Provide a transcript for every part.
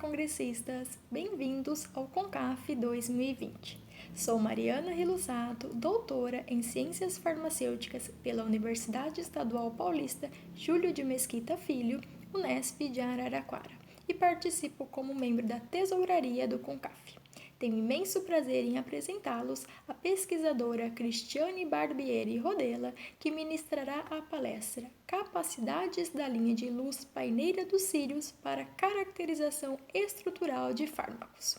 congressistas! Bem-vindos ao CONCAF 2020. Sou Mariana Rilusato, doutora em Ciências Farmacêuticas pela Universidade Estadual Paulista Júlio de Mesquita Filho, Unesp de Araraquara, e participo como membro da tesouraria do CONCAF. Tenho imenso prazer em apresentá-los a pesquisadora Cristiane Barbieri Rodella, que ministrará a palestra Capacidades da linha de luz paineira dos cílios para caracterização estrutural de fármacos.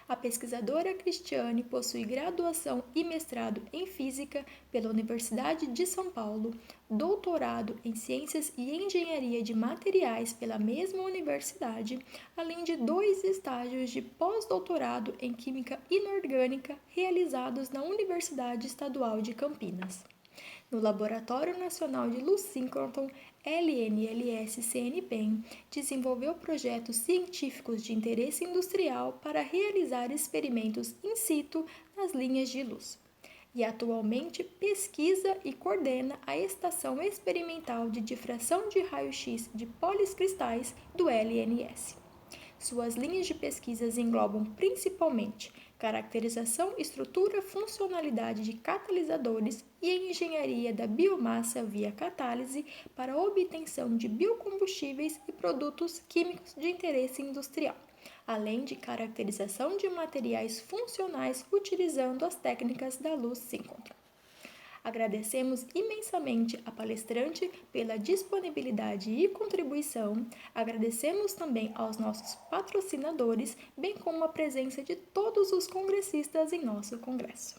A pesquisadora Cristiane possui graduação e mestrado em Física pela Universidade de São Paulo, doutorado em Ciências e Engenharia de Materiais pela mesma universidade, além de 2 estágios de pós-doutorado em Química Inorgânica realizados na Universidade Estadual de Campinas. No Laboratório Nacional de Luz Síncroton, LNLS-CNPEM, desenvolveu projetos científicos de interesse industrial para realizar experimentos in situ nas linhas de luz. E atualmente pesquisa e coordena a Estação Experimental de Difração de Raio-X de Poliscristais do LNS. Suas linhas de pesquisas englobam principalmente caracterização, estrutura, funcionalidade de catalisadores e engenharia da biomassa via catálise para a obtenção de biocombustíveis e produtos químicos de interesse industrial, além de caracterização de materiais funcionais utilizando as técnicas da luz síncrona. Agradecemos imensamente a palestrante pela disponibilidade e contribuição. Agradecemos também aos nossos patrocinadores, bem como a presença de todos os congressistas em nosso congresso.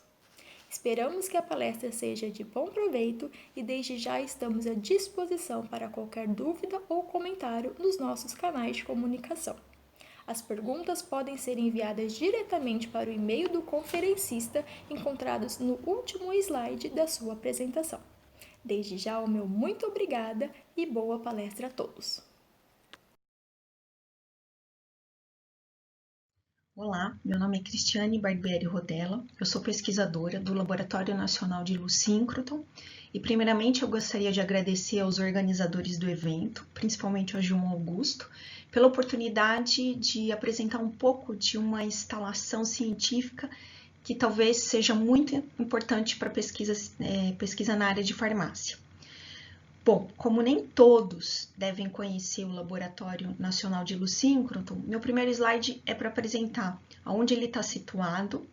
Esperamos que a palestra seja de bom proveito e desde já estamos à disposição para qualquer dúvida ou comentário nos nossos canais de comunicação. As perguntas podem ser enviadas diretamente para o e-mail do conferencista encontrados no último slide da sua apresentação. Desde já, o meu muito obrigada e boa palestra a todos. Olá, meu nome é Cristiane Barbieri Rodella, eu sou pesquisadora do Laboratório Nacional de Luz Síncroton e primeiramente eu gostaria de agradecer aos organizadores do evento, principalmente ao João Augusto, pela oportunidade de apresentar um pouco de uma instalação científica que talvez seja muito importante para pesquisa na área de farmácia. Bom, como nem todos devem conhecer o Laboratório Nacional de Luz Síncroton, meu primeiro slide é para apresentar onde ele está situado.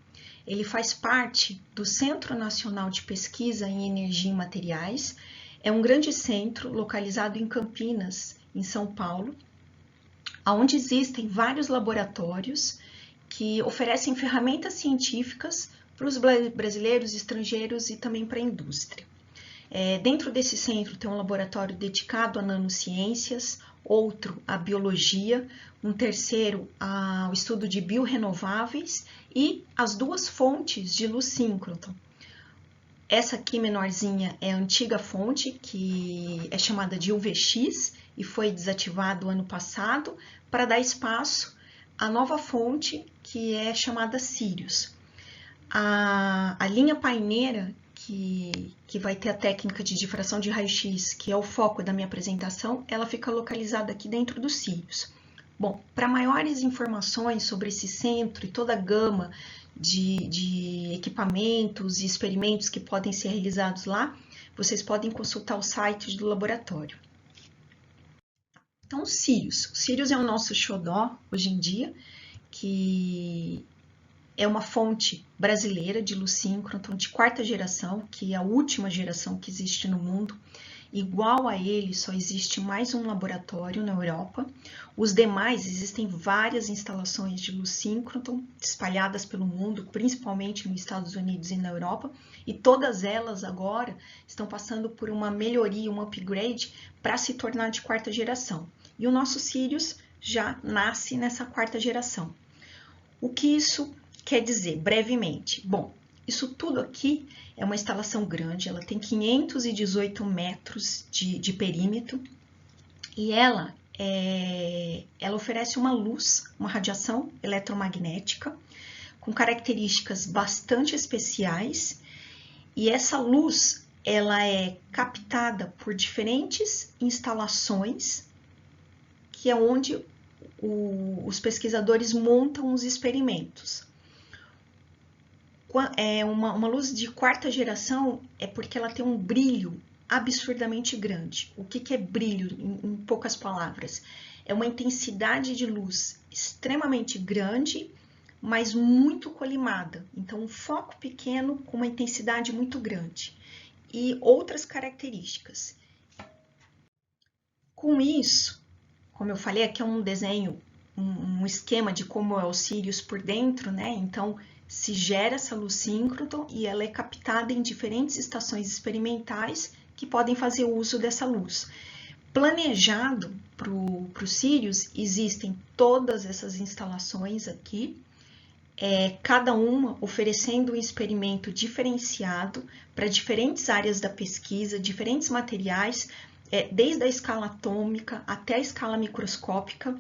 Ele faz parte do Centro Nacional de Pesquisa em Energia e Materiais. É um grande centro localizado em Campinas, em São Paulo, onde existem vários laboratórios que oferecem ferramentas científicas para os brasileiros, estrangeiros e também para a indústria. Dentro desse centro tem um laboratório dedicado a nanociências, outro à biologia, um terceiro ao estudo de biorrenováveis e as 2 fontes de luz síncroton. Essa aqui menorzinha é a antiga fonte, que é chamada de UVX e foi desativado ano passado para dar espaço à nova fonte, que é chamada Sirius. A linha paineira, que vai ter a técnica de difração de raio-x, que é o foco da minha apresentação, ela fica localizada aqui dentro dos cílios. Bom, para maiores informações sobre esse centro e toda a gama de equipamentos e experimentos que podem ser realizados lá, vocês podem consultar o site do laboratório. Então, o Sirius é o nosso xodó hoje em dia, que é uma fonte brasileira de luz síncroton de 4ª geração, que é a última geração que existe no mundo. Igual a ele, só existe mais um laboratório na Europa. Os demais, existem várias instalações de luz síncroton espalhadas pelo mundo, principalmente nos Estados Unidos e na Europa, e todas elas agora estão passando por uma melhoria, um upgrade, para se tornar de 4ª geração. E o nosso Sirius já nasce nessa 4ª geração. O que isso quer dizer, brevemente? Bom, isso tudo aqui é uma instalação grande, ela tem 518 metros de perímetro e ela oferece uma luz, uma radiação eletromagnética com características bastante especiais e essa luz ela é captada por diferentes instalações que é onde os pesquisadores montam os experimentos. Uma luz de quarta geração é porque ela tem um brilho absurdamente grande. O que é brilho, em poucas palavras? É uma intensidade de luz extremamente grande, mas muito colimada. Então, um foco pequeno com uma intensidade muito grande. E outras características. Com isso, como eu falei, aqui é um desenho, um esquema de como é o Sirius por dentro, né? Então, se gera essa luz síncroton e ela é captada em diferentes estações experimentais que podem fazer uso dessa luz. Planejado para o Sirius, existem todas essas instalações aqui, cada uma oferecendo um experimento diferenciado para diferentes áreas da pesquisa, diferentes materiais, desde a escala atômica até a escala microscópica.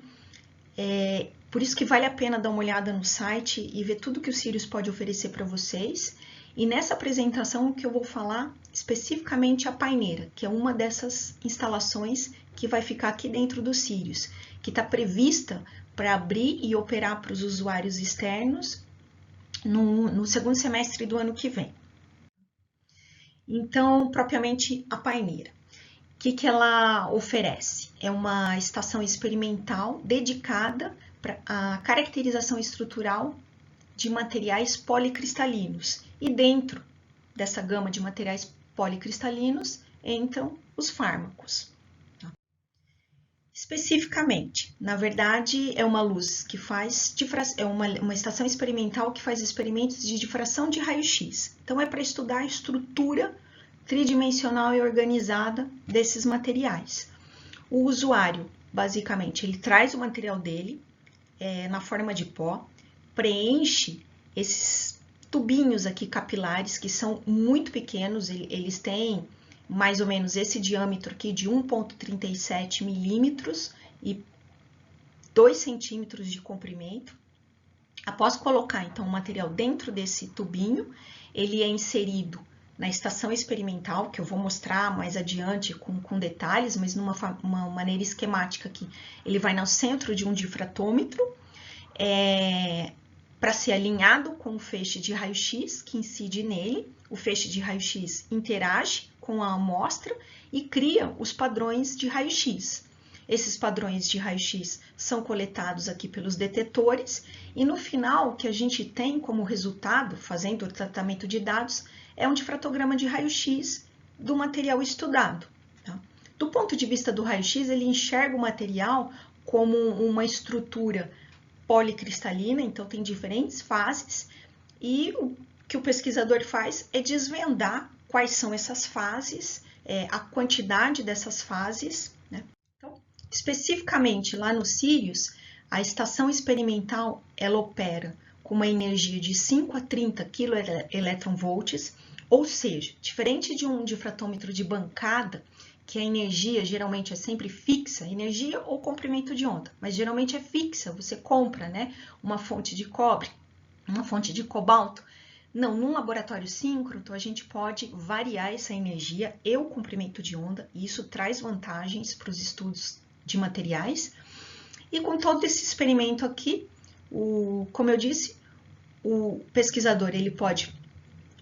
Por isso que vale a pena dar uma olhada no site e ver tudo que o Sirius pode oferecer para vocês. E nessa apresentação o que eu vou falar especificamente a paineira, que é uma dessas instalações que vai ficar aqui dentro do Sirius, que está prevista para abrir e operar para os usuários externos no segundo semestre do ano que vem. Então, propriamente a paineira. O que ela oferece? É uma estação experimental dedicada para a caracterização estrutural de materiais policristalinos. E dentro dessa gama de materiais policristalinos entram os fármacos. Especificamente, na verdade, é uma luz que faz uma estação experimental que faz experimentos de difração de raio-x. Então, é para estudar a estrutura tridimensional e organizada desses materiais. O usuário, basicamente, ele traz o material dele na forma de pó, preenche esses tubinhos aqui capilares, que são muito pequenos, eles têm mais ou menos esse diâmetro aqui de 1,37 milímetros e 2 centímetros de comprimento. Após colocar, então, o material dentro desse tubinho, ele é inserido na estação experimental, que eu vou mostrar mais adiante com detalhes, mas numa maneira esquemática aqui. Ele vai no centro de um difratômetro, para ser alinhado com o feixe de raio-x que incide nele. O feixe de raio-x interage com a amostra e cria os padrões de raio-x. Esses padrões de raio-x são coletados aqui pelos detetores e no final o que a gente tem como resultado, fazendo o tratamento de dados, é um difratograma de raio-x do material estudado. Tá? Do ponto de vista do raio-x, ele enxerga o material como uma estrutura policristalina, então tem diferentes fases, e o que o pesquisador faz é desvendar quais são essas fases, a quantidade dessas fases. Né? Então, especificamente lá no Sirius, a estação experimental ela opera com uma energia de 5 a 30 keV, ou seja, diferente de um difratômetro de bancada, que a energia geralmente é sempre fixa, energia ou comprimento de onda, mas geralmente é fixa, você compra, né, uma fonte de cobre, uma fonte de cobalto. Não, num laboratório síncrono, a gente pode variar essa energia e o comprimento de onda, e isso traz vantagens para os estudos de materiais. E com todo esse experimento aqui, como eu disse, o pesquisador ele pode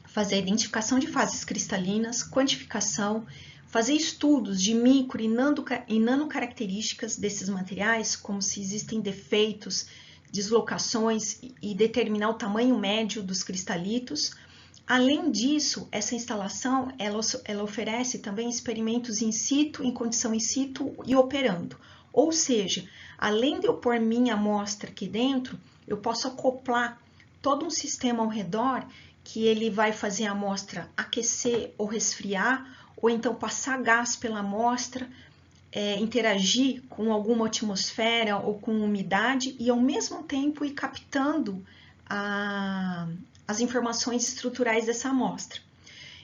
fazer a identificação de fases cristalinas, quantificação, fazer estudos de micro e nanocaracterísticas desses materiais, como se existem defeitos, deslocações e determinar o tamanho médio dos cristalitos. Além disso, essa instalação ela oferece também experimentos in situ, em condição in situ e operando. Ou seja, além de eu pôr minha amostra aqui dentro, eu posso acoplar todo um sistema ao redor que ele vai fazer a amostra aquecer ou resfriar, ou então passar gás pela amostra, interagir com alguma atmosfera ou com umidade e ao mesmo tempo ir captando as informações estruturais dessa amostra.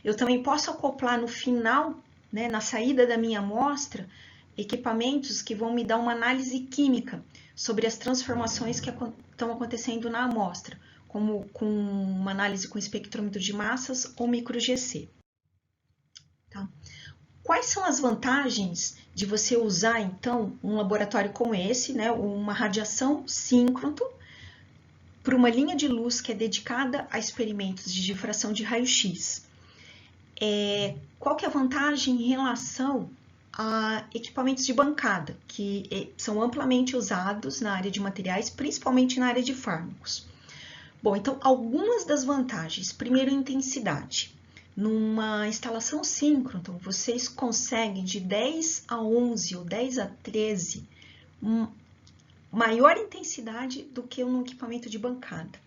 Eu também posso acoplar no final, né, na saída da minha amostra, equipamentos que vão me dar uma análise química sobre as transformações que estão acontecendo na amostra, como com uma análise com espectrômetro de massas ou micro-GC. Tá? Quais são as vantagens de você usar, então, um laboratório como esse, né, uma radiação síncroton, para uma linha de luz que é dedicada a experimentos de difração de raio-x. Qual que é a vantagem em relação a equipamentos de bancada, que são amplamente usados na área de materiais, principalmente na área de fármacos? Bom, então, algumas das vantagens. Primeiro, a intensidade. Numa instalação síncroton, vocês conseguem de 10 a 11 ou 10 a 13 maior intensidade do que um equipamento de bancada.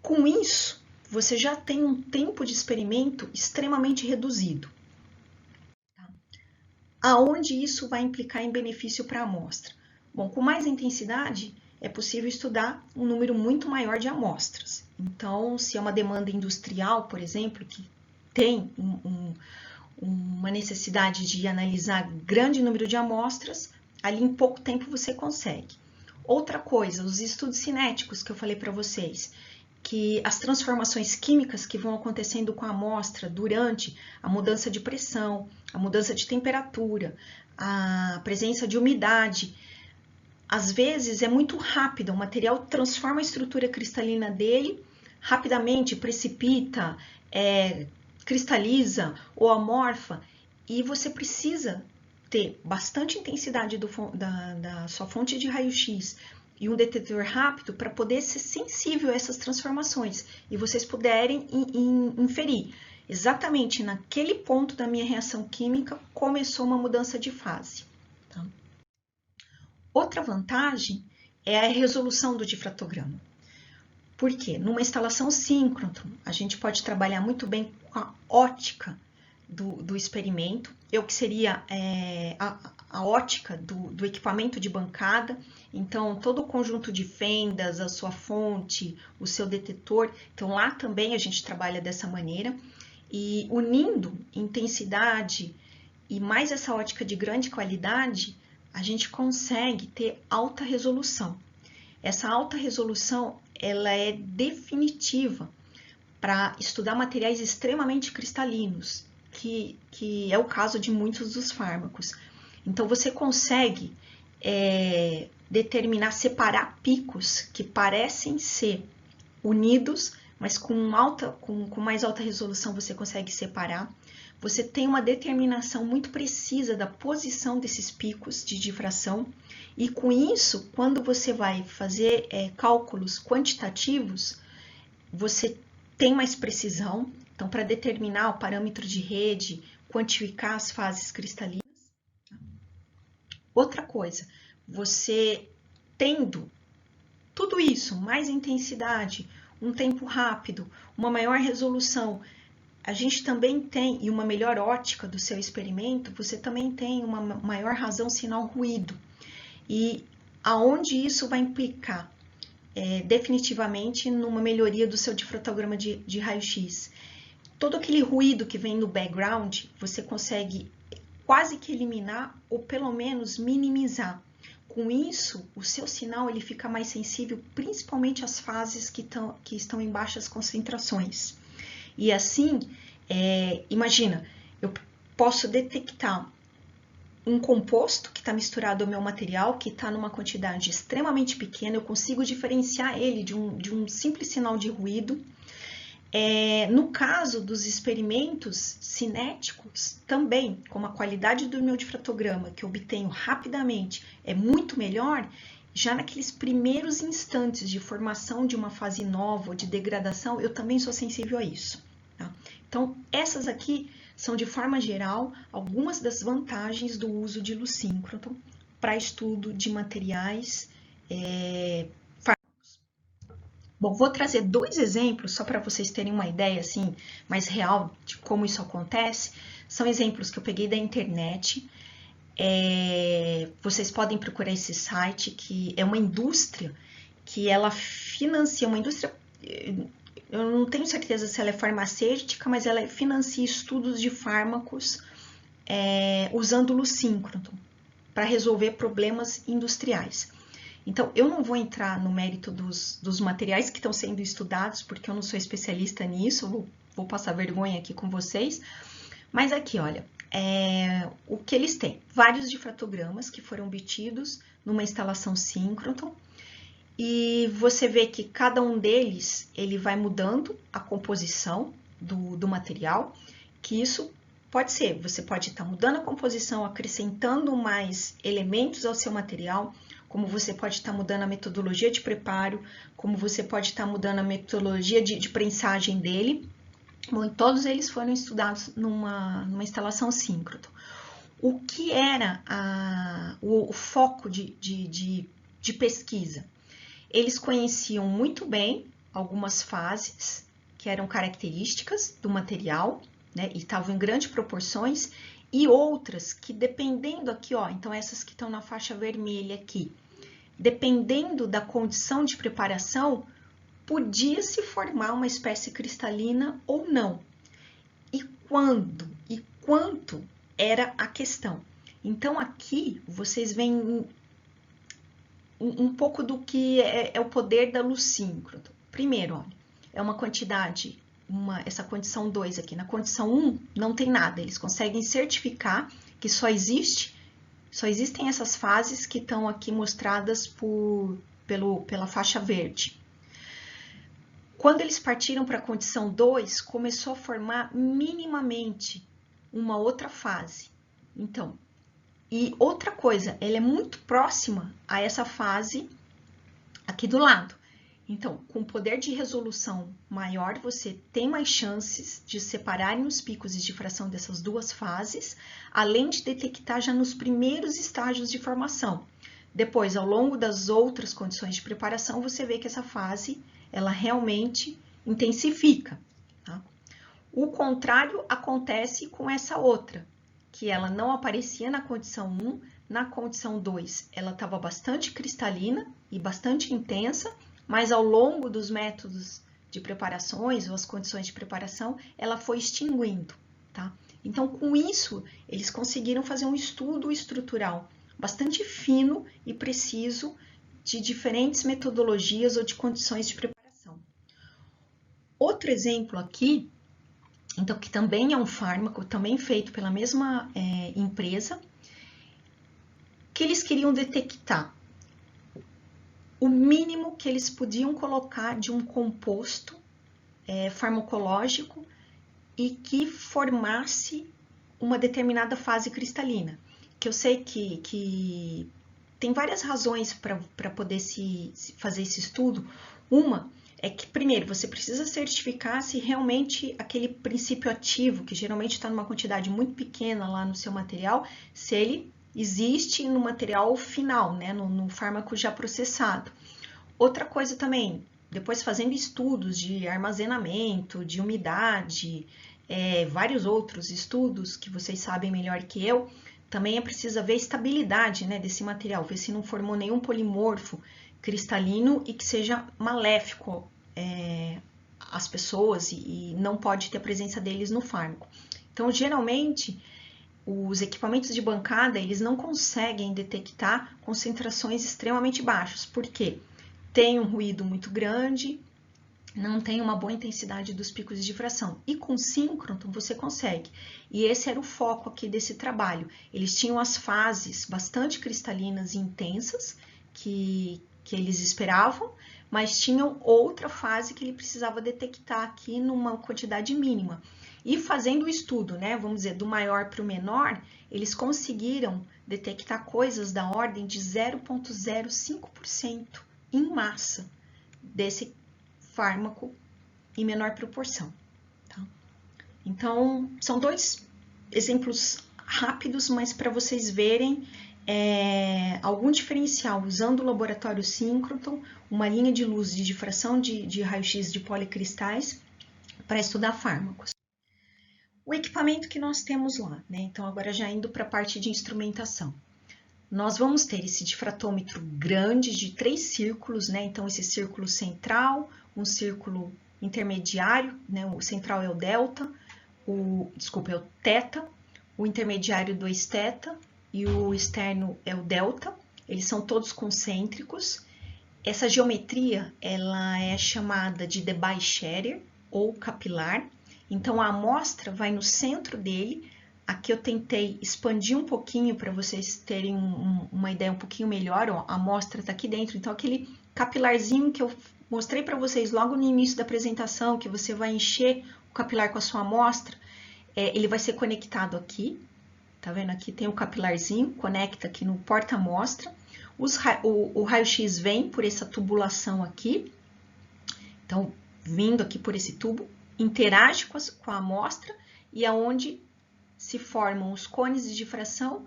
Com isso, você já tem um tempo de experimento extremamente reduzido. Aonde isso vai implicar em benefício para a amostra? Bom, com mais intensidade, é possível estudar um número muito maior de amostras. Então, se é uma demanda industrial, por exemplo, que tem uma necessidade de analisar grande número de amostras, ali em pouco tempo você consegue. Outra coisa, os estudos cinéticos que eu falei para vocês, que as transformações químicas que vão acontecendo com a amostra durante a mudança de pressão, a mudança de temperatura, a presença de umidade, às vezes é muito rápida, o material transforma a estrutura cristalina dele, rapidamente precipita, cristaliza ou amorfa, e você precisa ter bastante intensidade da sua fonte de raio-x e um detetor rápido para poder ser sensível a essas transformações e vocês puderem inferir exatamente naquele ponto da minha reação química começou uma mudança de fase. Tá? Outra vantagem é a resolução do difratograma. Por quê? Numa instalação síncroton, a gente pode trabalhar muito bem com a ótica do experimento, que seria a ótica do equipamento de bancada. Então, todo o conjunto de fendas, a sua fonte, o seu detetor. Então, lá também a gente trabalha dessa maneira. E unindo intensidade e mais essa ótica de grande qualidade, a gente consegue ter alta resolução. Essa alta resolução, ela é definitiva para estudar materiais extremamente cristalinos, que é o caso de muitos dos fármacos. Então, você consegue determinar, separar picos que parecem ser unidos, mas com mais alta resolução você consegue separar. Você tem uma determinação muito precisa da posição desses picos de difração, e com isso, quando você vai fazer cálculos quantitativos, você tem mais precisão. Então, para determinar o parâmetro de rede, quantificar as fases cristalinas. Outra coisa, você tendo tudo isso, mais intensidade, um tempo rápido, uma maior resolução, a gente também tem, e uma melhor ótica do seu experimento, você também tem uma maior razão sinal ruído. E aonde isso vai implicar? Definitivamente numa melhoria do seu difratograma de raio-x. Todo aquele ruído que vem no background, você consegue quase que eliminar ou pelo menos minimizar. Com isso, o seu sinal ele fica mais sensível, principalmente às fases que estão em baixas concentrações. E assim, imagina, eu posso detectar um composto que está misturado ao meu material, que está numa quantidade extremamente pequena, eu consigo diferenciar ele de um simples sinal de ruído. No caso dos experimentos cinéticos, também, como a qualidade do meu difratograma, que eu obtenho rapidamente, é muito melhor, já naqueles primeiros instantes de formação de uma fase nova ou de degradação, eu também sou sensível a isso. Tá? Então, essas aqui são, de forma geral, algumas das vantagens do uso de luz síncroton para estudo de materiais fármacos. Bom, vou trazer dois exemplos, só para vocês terem uma ideia assim, mais real de como isso acontece. São exemplos que eu peguei da internet. Vocês podem procurar esse site, que é uma indústria que ela financia, uma indústria... Eu não tenho certeza se ela é farmacêutica, mas ela financia estudos de fármacos usando luz síncroton para resolver problemas industriais. Então, eu não vou entrar no mérito dos materiais que estão sendo estudados, porque eu não sou especialista nisso, vou passar vergonha aqui com vocês. Mas aqui, olha, o que eles têm? Vários difratogramas que foram obtidos numa instalação síncroton, e você vê que cada um deles ele vai mudando a composição do material, que isso pode ser, você pode estar mudando a composição, acrescentando mais elementos ao seu material, como você pode estar mudando a metodologia de preparo, como você pode estar mudando a metodologia de prensagem dele. Bom, todos eles foram estudados numa instalação síncroton. O que era o foco de pesquisa? Eles conheciam muito bem algumas fases que eram características do material, né, e estavam em grandes proporções, e outras que dependendo aqui, ó, então essas que estão na faixa vermelha aqui, dependendo da condição de preparação, podia se formar uma espécie cristalina ou não. E quando e quanto era a questão. Então aqui vocês veem um pouco do que é o poder da luz síncroton. Primeiro, olha, é uma quantidade, essa condição 2 aqui. Na condição 1 não tem nada, eles conseguem certificar que só existem essas fases que estão aqui mostradas pela faixa verde. Quando eles partiram para a condição 2, começou a formar minimamente uma outra fase. Então, e outra coisa, ela é muito próxima a essa fase aqui do lado. Então, com poder de resolução maior, você tem mais chances de separarem os picos de difração dessas duas fases, além de detectar já nos primeiros estágios de formação. Depois, ao longo das outras condições de preparação, você vê que essa fase, ela realmente intensifica. Tá? O contrário acontece com essa outra, que ela não aparecia na condição 1, na condição 2 ela estava bastante cristalina e bastante intensa, mas ao longo dos métodos de preparações ou as condições de preparação, ela foi extinguindo, tá? Então, com isso, eles conseguiram fazer um estudo estrutural bastante fino e preciso de diferentes metodologias ou de condições de preparação. Outro exemplo aqui, então, que também é um fármaco, também feito pela mesma empresa, que eles queriam detectar o mínimo que eles podiam colocar de um composto farmacológico e que formasse uma determinada fase cristalina. Que eu sei que tem várias razões para poder se fazer esse estudo. Uma é que, primeiro, você precisa certificar se realmente aquele princípio ativo, que geralmente está numa quantidade muito pequena lá no seu material, se ele existe no material final, né, no fármaco já processado. Outra coisa também, depois fazendo estudos de armazenamento, de umidade, vários outros estudos que vocês sabem melhor que eu, também é preciso ver a estabilidade, né, desse material, ver se não formou nenhum polimorfo cristalino e que seja maléfico às pessoas e não pode ter a presença deles no fármaco. Então, geralmente, os equipamentos de bancada, eles não conseguem detectar concentrações extremamente baixas. Por quê? Tem um ruído muito grande, não tem uma boa intensidade dos picos de difração. E com síncroton você consegue. E esse era o foco aqui desse trabalho. Eles tinham as fases bastante cristalinas e intensas que eles esperavam, mas tinham outra fase que ele precisava detectar aqui numa quantidade mínima. E fazendo o estudo, né, vamos dizer, do maior para o menor, eles conseguiram detectar coisas da ordem de 0,05% em massa desse fármaco em menor proporção. Tá? Então, são dois exemplos rápidos, mas para vocês verem algum diferencial usando o laboratório síncroton, uma linha de luz de difração de raio-x de policristais para estudar fármacos. O equipamento que nós temos lá, né? Então, agora já indo para a parte de instrumentação. Nós vamos ter esse difratômetro grande de 3 círculos, né? Então, esse círculo central, um círculo intermediário, né? O central é o delta, é o teta, o intermediário 2 teta e o externo é o delta. Eles são todos concêntricos. Essa geometria, ela é chamada de Debye-Scherer ou capilar. Então, a amostra vai no centro dele, Aqui eu tentei expandir um pouquinho para vocês terem uma ideia um pouquinho melhor. Ó, a amostra está aqui dentro, então aquele capilarzinho que eu mostrei para vocês logo no início da apresentação, que você vai encher o capilar com a sua amostra, ele vai ser conectado aqui. Tá vendo? Aqui tem o capilarzinho, conecta aqui no porta-amostra. O raio-x vem por essa tubulação aqui. Então, vindo aqui por esse tubo, interage com a amostra e é onde se formam os cones de difração,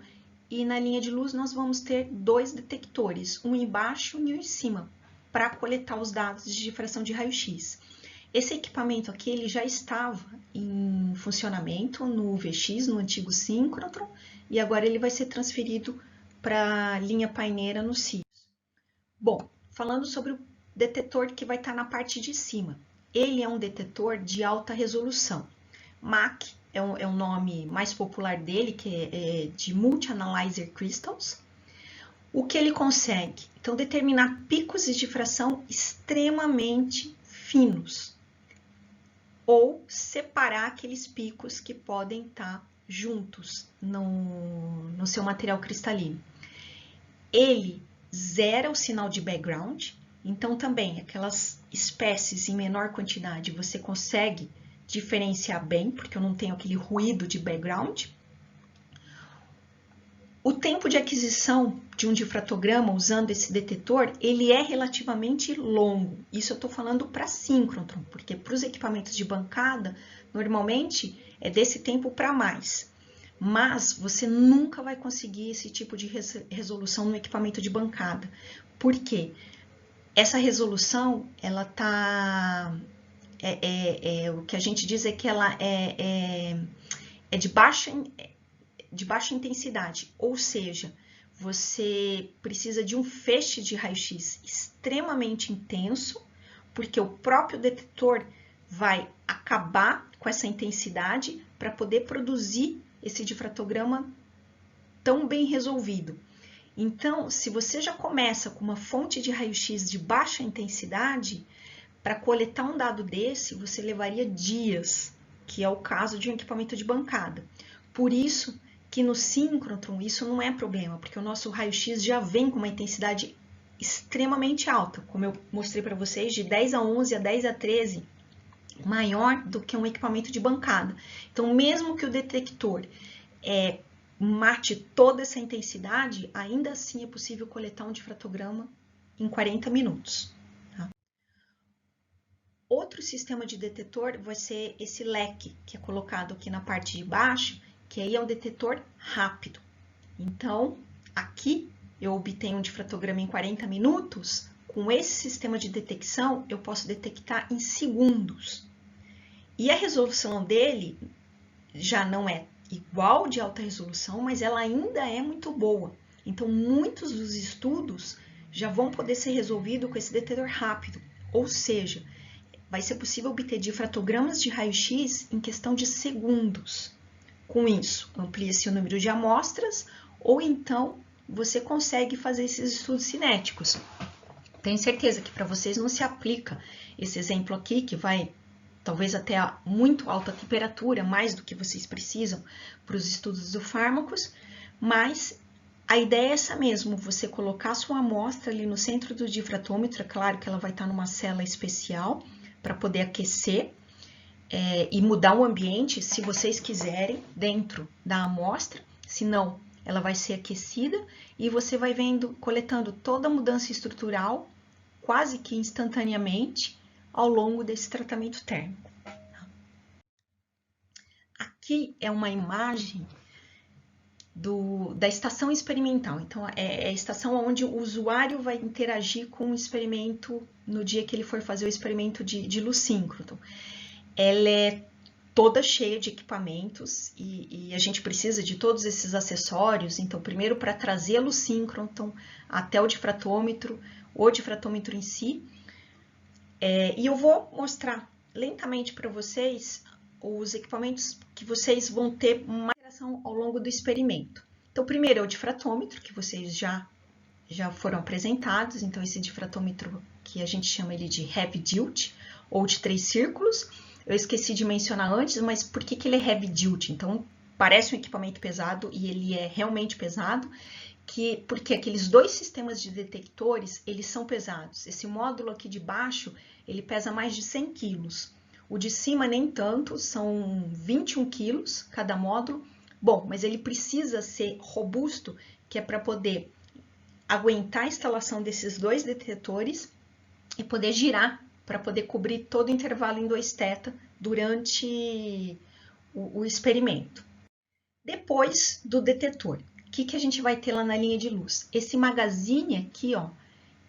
e na linha de luz nós vamos ter 2 detectores, um embaixo e um em cima, para coletar os dados de difração de raio-x. Esse equipamento aqui ele já estava em funcionamento no UV-X, no antigo síncrotron, e agora ele vai ser transferido para a linha paineira no Sirius. Bom, falando sobre o detetor que vai estar na parte de cima. Ele é um detetor de alta resolução. MAC é o nome mais popular dele, que é de Multi-Analyzer Crystals. O que ele consegue? Então, determinar picos de difração extremamente finos, ou separar aqueles picos que podem estar juntos no seu material cristalino. Ele zera o sinal de background, então também aquelas espécies em menor quantidade você consegue diferenciar bem, porque eu não tenho aquele ruído de background. O tempo de aquisição de um difratograma usando esse detetor, ele é relativamente longo. Isso eu estou falando para síncrotron, porque para os equipamentos de bancada, normalmente é desse tempo para mais. Mas você nunca vai conseguir esse tipo de resolução no equipamento de bancada. Por quê? Essa resolução, ela tá... o que a gente diz é que ela é de baixa intensidade, ou seja, você precisa de um feixe de raio-x extremamente intenso, porque o próprio detetor vai acabar com essa intensidade para poder produzir esse difratograma tão bem resolvido. Então, se você já começa com uma fonte de raio-x de baixa intensidade, para coletar um dado desse, você levaria dias, que é o caso de um equipamento de bancada. Por isso que no síncrotron isso não é problema, porque o nosso raio-x já vem com uma intensidade extremamente alta, como eu mostrei para vocês, de 10 a 11 a 10 a 13, maior do que um equipamento de bancada. Então, mesmo que o detector mate toda essa intensidade, ainda assim é possível coletar um difratograma em 40 minutos. Tá? Outro sistema de detetor vai ser esse leque, que é colocado aqui na parte de baixo, que aí é um detetor rápido. Então, aqui eu obtenho um difratograma em 40 minutos. Com esse sistema de detecção, eu posso detectar em segundos. E a resolução dele já não é igual de alta resolução, mas ela ainda é muito boa. Então, muitos dos estudos já vão poder ser resolvidos com esse detetor rápido. Ou seja, vai ser possível obter difratogramas de raio-x em questão de segundos. Com isso, amplia-se o número de amostras, ou então você consegue fazer esses estudos cinéticos. Tenho certeza que para vocês não se aplica esse exemplo aqui, que vai talvez até a muito alta temperatura, mais do que vocês precisam para os estudos dos fármacos, mas a ideia é essa mesmo, você colocar a sua amostra ali no centro do difratômetro, é claro que ela vai estar numa cela especial para poder aquecer, e mudar o ambiente, se vocês quiserem, dentro da amostra, senão ela vai ser aquecida e você vai coletando toda a mudança estrutural, quase que instantaneamente, ao longo desse tratamento térmico. Aqui é uma imagem da estação experimental. Então, é a estação onde o usuário vai interagir com o experimento no dia que ele for fazer o experimento de luz síncrotron. Ela é toda cheia de equipamentos e a gente precisa de todos esses acessórios. Então, primeiro para trazer a luz síncrotron até o difratômetro em si. E eu vou mostrar lentamente para vocês os equipamentos que vocês vão ter uma interação ao longo do experimento. Então, primeiro é o difratômetro, que vocês já foram apresentados. Então, esse difratômetro que a gente chama ele de heavy duty, ou de 3 círculos. Eu esqueci de mencionar antes, mas por que ele é heavy duty? Então, parece um equipamento pesado e ele é realmente pesado, porque aqueles dois sistemas de detectores, eles são pesados. Esse módulo aqui de baixo, ele pesa mais de 100 quilos. O de cima nem tanto, são 21 quilos cada módulo. Bom, mas ele precisa ser robusto, que é para poder aguentar a instalação desses dois detetores e poder girar, para poder cobrir todo o intervalo em 2θ durante o experimento. Depois do detetor, o que a gente vai ter lá na linha de luz? Esse magazine aqui, ó,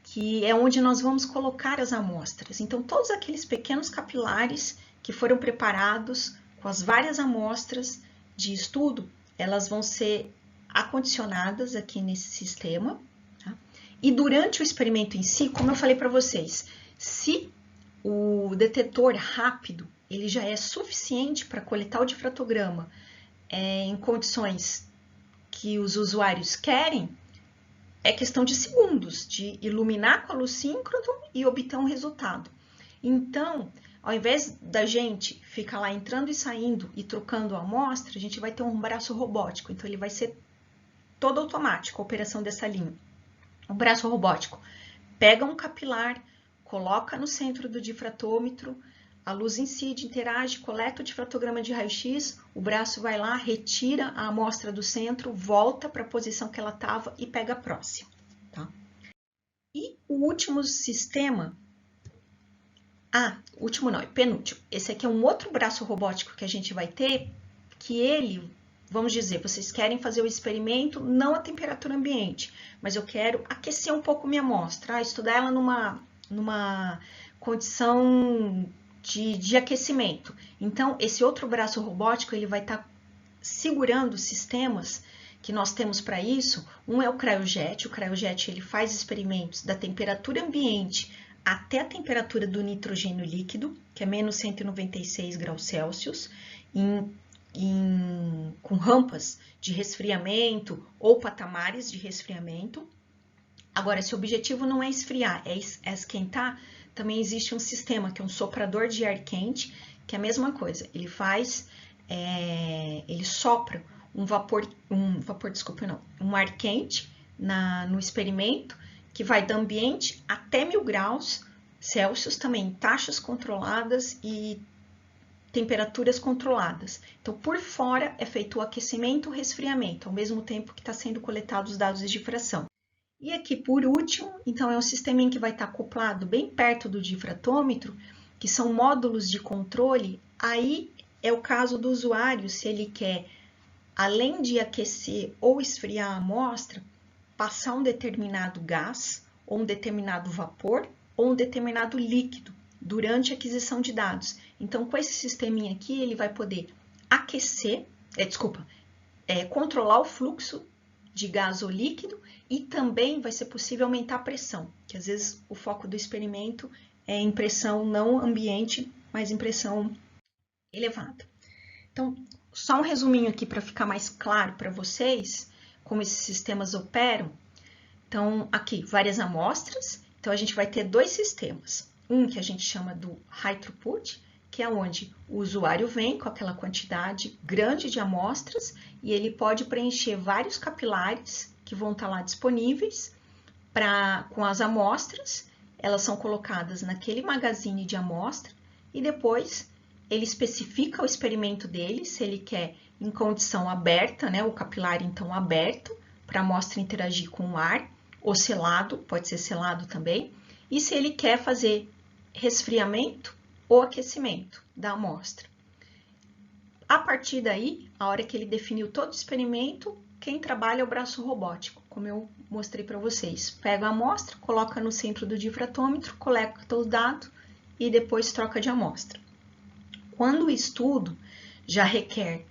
que é onde nós vamos colocar as amostras. Então, todos aqueles pequenos capilares que foram preparados com as várias amostras de estudo, elas vão ser acondicionadas aqui nesse sistema. Tá? E durante o experimento em si, como eu falei para vocês, se o detetor rápido ele já é suficiente para coletar o difratograma em condições que os usuários querem, é questão de segundos, de iluminar com a luz síncrono e obter um resultado. Então, ao invés da gente ficar lá entrando e saindo e trocando a amostra, a gente vai ter um braço robótico. Então, ele vai ser todo automático, a operação dessa linha. O braço robótico pega um capilar, coloca no centro do difratômetro, a luz incide, interage, coleta o difratograma de raio-x, o braço vai lá, retira a amostra do centro, volta para a posição que ela estava e pega a próxima. Tá? E o último sistema... último não, é penúltimo. Esse aqui é um outro braço robótico que a gente vai ter, que ele, vamos dizer, vocês querem fazer o experimento não a temperatura ambiente, mas eu quero aquecer um pouco minha amostra, estudar ela numa condição de aquecimento. Então, esse outro braço robótico, ele vai estar segurando os sistemas que nós temos para isso. Um é o cryojet. O cryojet, ele faz experimentos da temperatura ambiente até a temperatura do nitrogênio líquido, que é menos 196 graus Celsius, com rampas de resfriamento ou patamares de resfriamento. Agora, se o objetivo não é esfriar, é esquentar, também existe um sistema que é um soprador de ar quente, que é a mesma coisa. Ele ele sopra um ar quente no experimento, que vai do ambiente até 1000 graus Celsius, também taxas controladas e temperaturas controladas. Então, por fora é feito o aquecimento e o resfriamento, ao mesmo tempo que está sendo coletados os dados de difração. E aqui, por último, então, é um sisteminha que vai estar acoplado bem perto do difratômetro, que são módulos de controle. Aí é o caso do usuário, se ele quer, além de aquecer ou esfriar a amostra, passar um determinado gás, ou um determinado vapor, ou um determinado líquido durante a aquisição de dados. Então, com esse sisteminha aqui, ele vai poder controlar o fluxo de gás ou líquido, e também vai ser possível aumentar a pressão, que às vezes o foco do experimento é em pressão não ambiente, mas em pressão elevada. Então, só um resuminho aqui para ficar mais claro para vocês como esses sistemas operam. Então, aqui, várias amostras. Então, a gente vai ter dois sistemas. Um que a gente chama do High Throughput, que é onde o usuário vem com aquela quantidade grande de amostras e ele pode preencher vários capilares que vão estar lá disponíveis com as amostras. Elas são colocadas naquele magazine de amostra e depois ele especifica o experimento dele, se ele quer em condição aberta, né, o capilar então aberto, para a amostra interagir com o ar, ou selado, pode ser selado também, e se ele quer fazer resfriamento ou aquecimento da amostra. A partir daí, a hora que ele definiu todo o experimento, quem trabalha é o braço robótico, como eu mostrei para vocês. Pega a amostra, coloca no centro do difratômetro, coleta os dados e depois troca de amostra. Quando o estudo já requer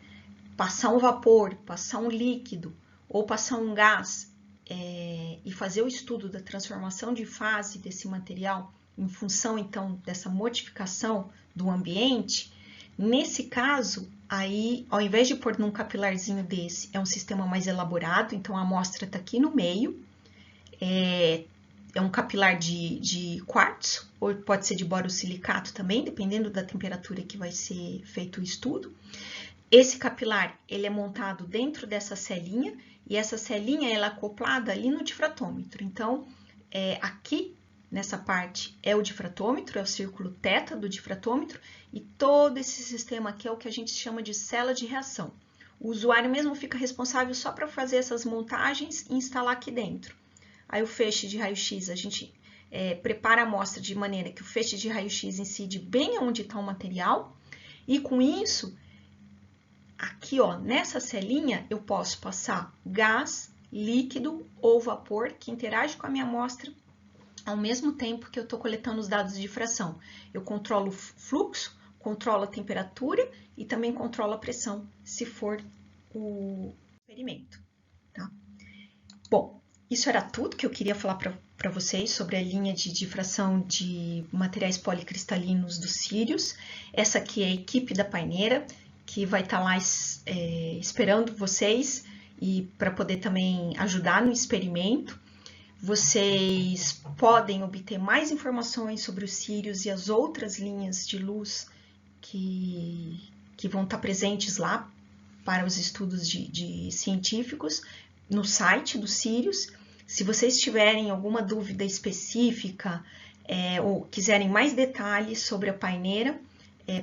passar um vapor, passar um líquido ou passar um gás e fazer o estudo da transformação de fase desse material em função, então, dessa modificação do ambiente, nesse caso, aí, ao invés de pôr num capilarzinho desse, é um sistema mais elaborado, então a amostra está aqui no meio, é um capilar de quartzo, ou pode ser de borosilicato também, dependendo da temperatura que vai ser feito o estudo. Esse capilar, ele é montado dentro dessa celinha, e essa celinha ela é acoplada ali no difratômetro. Então, aqui nessa parte é o difratômetro, é o círculo θ do difratômetro, e todo esse sistema aqui é o que a gente chama de cela de reação. O usuário mesmo fica responsável só para fazer essas montagens e instalar aqui dentro. Aí o feixe de raio-x, a gente prepara a amostra de maneira que o feixe de raio-x incide bem onde está o material, e com isso, aqui ó, nessa celinha, eu posso passar gás, líquido ou vapor que interage com a minha amostra ao mesmo tempo que eu estou coletando os dados de difração. Eu controlo o fluxo, controlo a temperatura e também controlo a pressão, se for o experimento. Tá? Bom, isso era tudo que eu queria falar para vocês sobre a linha de difração de materiais policristalinos dos círios. Essa aqui é a equipe da paineira, que vai estar lá esperando vocês e para poder também ajudar no experimento. Vocês podem obter mais informações sobre os círios e as outras linhas de luz que vão estar presentes lá para os estudos de científicos no site dos círios. Se vocês tiverem alguma dúvida específica ou quiserem mais detalhes sobre a paineira,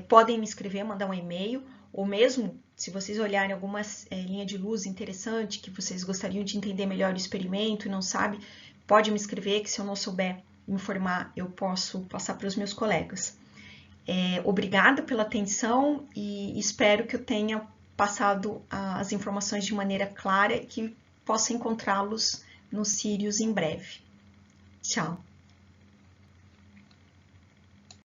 podem me escrever, mandar um e-mail, ou mesmo se vocês olharem alguma linha de luz interessante que vocês gostariam de entender melhor o experimento e não sabem, pode me escrever, que se eu não souber informar, eu posso passar para os meus colegas. Obrigada pela atenção e espero que eu tenha passado as informações de maneira clara e que possa encontrá-los nos círios em breve. Tchau!